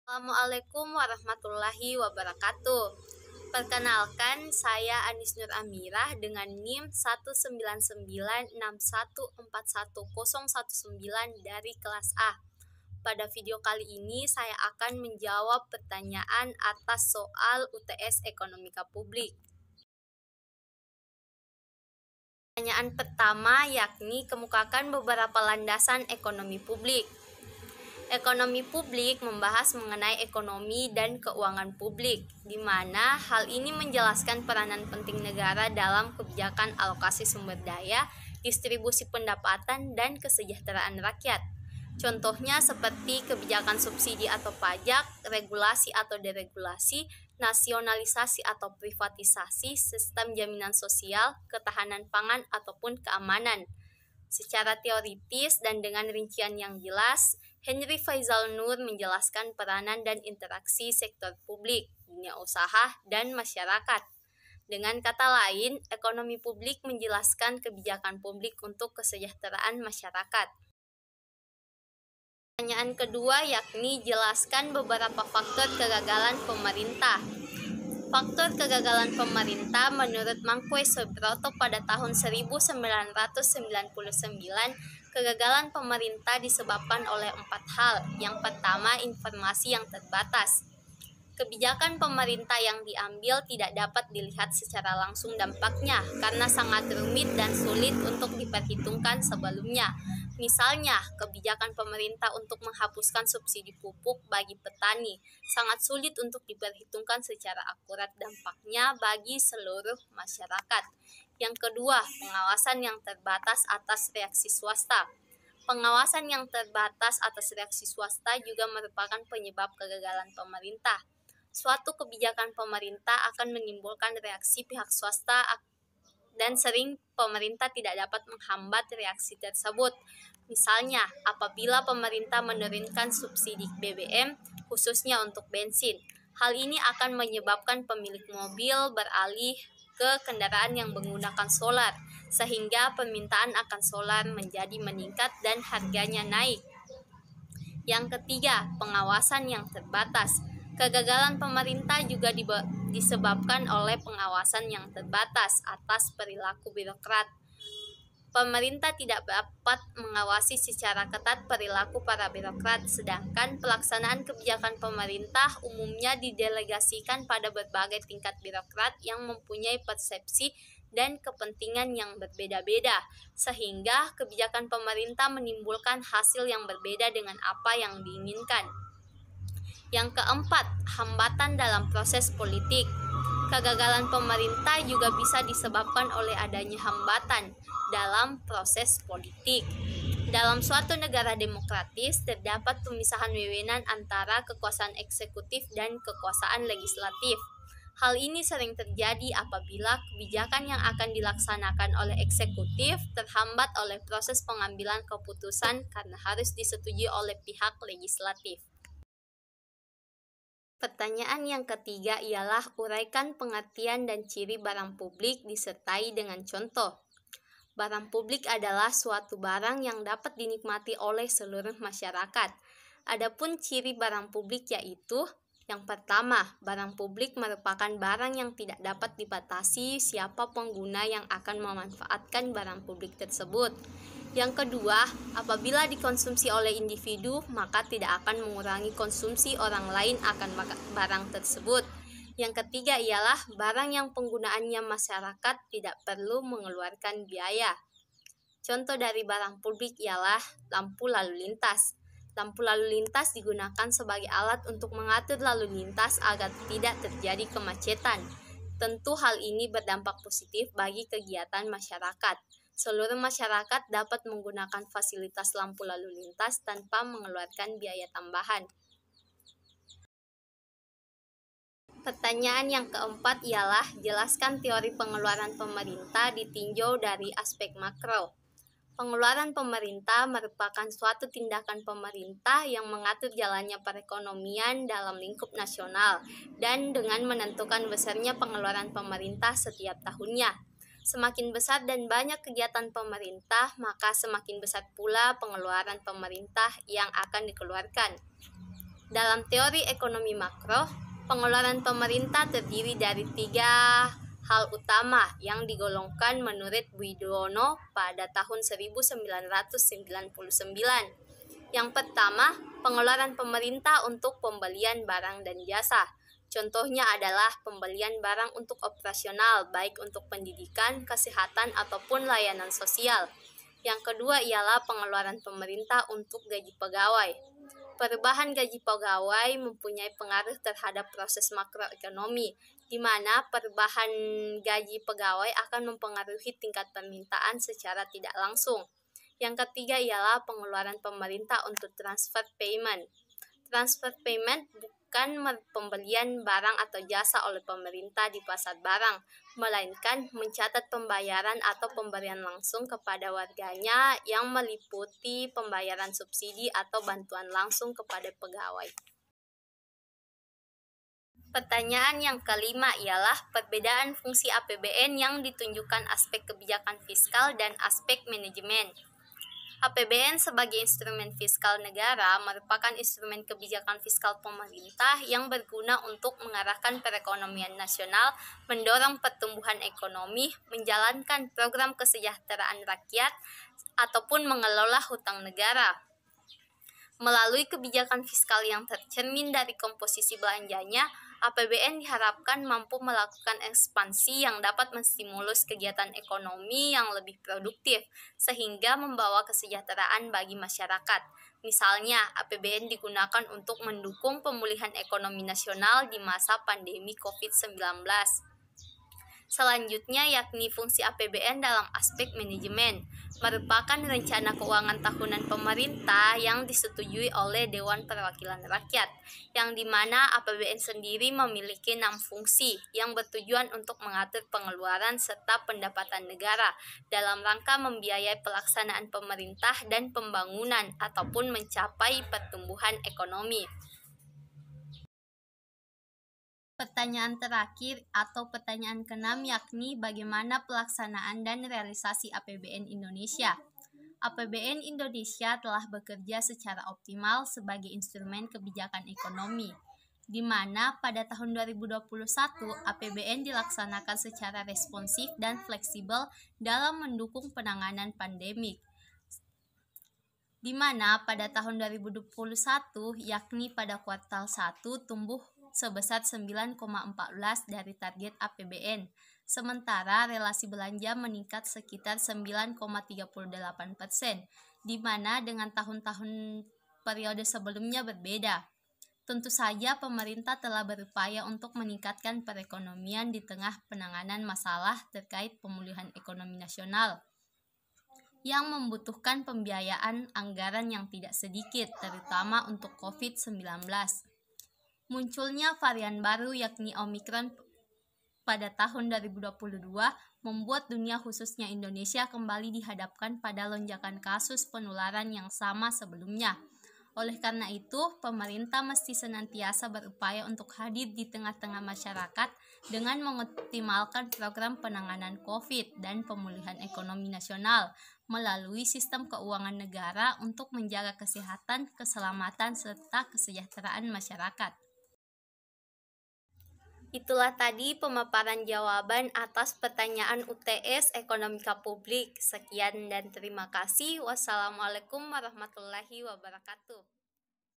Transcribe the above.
Assalamualaikum warahmatullahi wabarakatuh. Perkenalkan, saya Anis Nur Amirah dengan NIM 19961411019 dari kelas A. Pada video kali ini saya akan menjawab pertanyaan atas soal UTS Ekonomika Publik. Pertanyaan pertama yakni kemukakan beberapa landasan ekonomi publik. Ekonomi publik membahas mengenai ekonomi dan keuangan publik, di mana hal ini menjelaskan peranan penting negara dalam kebijakan alokasi sumber daya, distribusi pendapatan, dan kesejahteraan rakyat. Contohnya seperti kebijakan subsidi atau pajak, regulasi atau deregulasi, nasionalisasi atau privatisasi, sistem jaminan sosial, ketahanan pangan ataupun keamanan. Secara teoritis dan dengan rincian yang jelas, Henry Faisal Nur menjelaskan peranan dan interaksi sektor publik, dunia usaha, dan masyarakat. Dengan kata lain, ekonomi publik menjelaskan kebijakan publik untuk kesejahteraan masyarakat. Pertanyaan kedua yakni jelaskan beberapa faktor kegagalan pemerintah. Faktor kegagalan pemerintah menurut Mangkwe Subroto pada tahun 1999, kegagalan pemerintah disebabkan oleh 4 hal. Yang pertama, informasi yang terbatas. Kebijakan pemerintah yang diambil tidak dapat dilihat secara langsung dampaknya karena sangat rumit dan sulit untuk diperhitungkan sebelumnya. Misalnya, kebijakan pemerintah untuk menghapuskan subsidi pupuk bagi petani sangat sulit untuk diperhitungkan secara akurat dampaknya bagi seluruh masyarakat. Yang kedua, pengawasan yang terbatas atas reaksi swasta. Pengawasan yang terbatas atas reaksi swasta juga merupakan penyebab kegagalan pemerintah. Suatu kebijakan pemerintah akan menimbulkan reaksi pihak swasta dan sering pemerintah tidak dapat menghambat reaksi tersebut. Misalnya, apabila pemerintah menurunkan subsidi BBM khususnya untuk bensin, hal ini akan menyebabkan pemilik mobil beralih ke kendaraan yang menggunakan solar, sehingga permintaan akan solar menjadi meningkat dan harganya naik. Yang ketiga, pengawasan yang terbatas. Kegagalan pemerintah juga disebabkan oleh pengawasan yang terbatas atas perilaku birokrat. Pemerintah tidak dapat mengawasi secara ketat perilaku para birokrat, sedangkan pelaksanaan kebijakan pemerintah umumnya didelegasikan pada berbagai tingkat birokrat yang mempunyai persepsi dan kepentingan yang berbeda-beda, sehingga kebijakan pemerintah menimbulkan hasil yang berbeda dengan apa yang diinginkan. Yang keempat, hambatan dalam proses politik. Kegagalan pemerintah juga bisa disebabkan oleh adanya hambatan dalam proses politik. Dalam suatu negara demokratis, terdapat pemisahan wewenang antara kekuasaan eksekutif dan kekuasaan legislatif. Hal ini sering terjadi apabila kebijakan yang akan dilaksanakan oleh eksekutif terhambat oleh proses pengambilan keputusan karena harus disetujui oleh pihak legislatif. Pertanyaan yang ketiga ialah uraikan pengertian dan ciri barang publik disertai dengan contoh. Barang publik adalah suatu barang yang dapat dinikmati oleh seluruh masyarakat. Adapun ciri barang publik yaitu: yang pertama, barang publik merupakan barang yang tidak dapat dibatasi siapa pengguna yang akan memanfaatkan barang publik tersebut. Yang kedua, apabila dikonsumsi oleh individu, maka tidak akan mengurangi konsumsi orang lain akan barang tersebut. Yang ketiga ialah barang yang penggunaannya masyarakat tidak perlu mengeluarkan biaya. Contoh dari barang publik ialah lampu lalu lintas. Lampu lalu lintas digunakan sebagai alat untuk mengatur lalu lintas agar tidak terjadi kemacetan. Tentu hal ini berdampak positif bagi kegiatan masyarakat. Seluruh masyarakat dapat menggunakan fasilitas lampu lalu lintas tanpa mengeluarkan biaya tambahan. Pertanyaan yang keempat ialah jelaskan teori pengeluaran pemerintah ditinjau dari aspek makro. Pengeluaran pemerintah merupakan suatu tindakan pemerintah yang mengatur jalannya perekonomian dalam lingkup nasional dan dengan menentukan besarnya pengeluaran pemerintah setiap tahunnya. Semakin besar dan banyak kegiatan pemerintah, maka semakin besar pula pengeluaran pemerintah yang akan dikeluarkan. Dalam teori ekonomi makro, pengeluaran pemerintah terdiri dari 3 hal utama yang digolongkan menurut Widono pada tahun 1999. Yang pertama, pengeluaran pemerintah untuk pembelian barang dan jasa. Contohnya adalah pembelian barang untuk operasional, baik untuk pendidikan, kesehatan, ataupun layanan sosial. Yang kedua ialah pengeluaran pemerintah untuk gaji pegawai. Perubahan gaji pegawai mempunyai pengaruh terhadap proses makroekonomi, di mana perubahan gaji pegawai akan mempengaruhi tingkat permintaan secara tidak langsung. Yang ketiga ialah pengeluaran pemerintah untuk transfer payment. Transfer payment bukan pembelian barang atau jasa oleh pemerintah di pasar barang, melainkan mencatat pembayaran atau pemberian langsung kepada warganya yang meliputi pembayaran subsidi atau bantuan langsung kepada pegawai. Pertanyaan yang kelima ialah perbedaan fungsi APBN yang ditunjukkan aspek kebijakan fiskal dan aspek manajemen. APBN sebagai instrumen fiskal negara merupakan instrumen kebijakan fiskal pemerintah yang berguna untuk mengarahkan perekonomian nasional, mendorong pertumbuhan ekonomi, menjalankan program kesejahteraan rakyat, ataupun mengelola hutang negara. Melalui kebijakan fiskal yang tercermin dari komposisi belanjanya, APBN diharapkan mampu melakukan ekspansi yang dapat menstimulus kegiatan ekonomi yang lebih produktif, sehingga membawa kesejahteraan bagi masyarakat. Misalnya, APBN digunakan untuk mendukung pemulihan ekonomi nasional di masa pandemi COVID-19. Selanjutnya yakni fungsi APBN dalam aspek manajemen, merupakan rencana keuangan tahunan pemerintah yang disetujui oleh Dewan Perwakilan Rakyat, yang dimana APBN sendiri memiliki 6 fungsi yang bertujuan untuk mengatur pengeluaran serta pendapatan negara dalam rangka membiayai pelaksanaan pemerintah dan pembangunan ataupun mencapai pertumbuhan ekonomi. Pertanyaan terakhir atau pertanyaan ke-6 yakni bagaimana pelaksanaan dan realisasi APBN Indonesia. APBN Indonesia telah bekerja secara optimal sebagai instrumen kebijakan ekonomi, di mana pada tahun 2021 APBN dilaksanakan secara responsif dan fleksibel dalam mendukung penanganan pandemik. Di mana pada tahun 2021 yakni pada kuartal 1 tumbuh sebesar 9,14 dari target APBN, sementara relasi belanja meningkat sekitar 9,38%, di mana dengan tahun-tahun periode sebelumnya berbeda. Tentu saja pemerintah telah berupaya untuk meningkatkan perekonomian di tengah penanganan masalah terkait pemulihan ekonomi nasional, yang membutuhkan pembiayaan anggaran yang tidak sedikit, terutama untuk COVID-19. Munculnya varian baru yakni Omikron pada tahun 2022 membuat dunia khususnya Indonesia kembali dihadapkan pada lonjakan kasus penularan yang sama sebelumnya. Oleh karena itu, pemerintah mesti senantiasa berupaya untuk hadir di tengah-tengah masyarakat dengan mengoptimalkan program penanganan COVID dan pemulihan ekonomi nasional melalui sistem keuangan negara untuk menjaga kesehatan, keselamatan, serta kesejahteraan masyarakat. Itulah tadi pemaparan jawaban atas pertanyaan UTS Ekonomika Publik. Sekian dan terima kasih. Wassalamualaikum warahmatullahi wabarakatuh.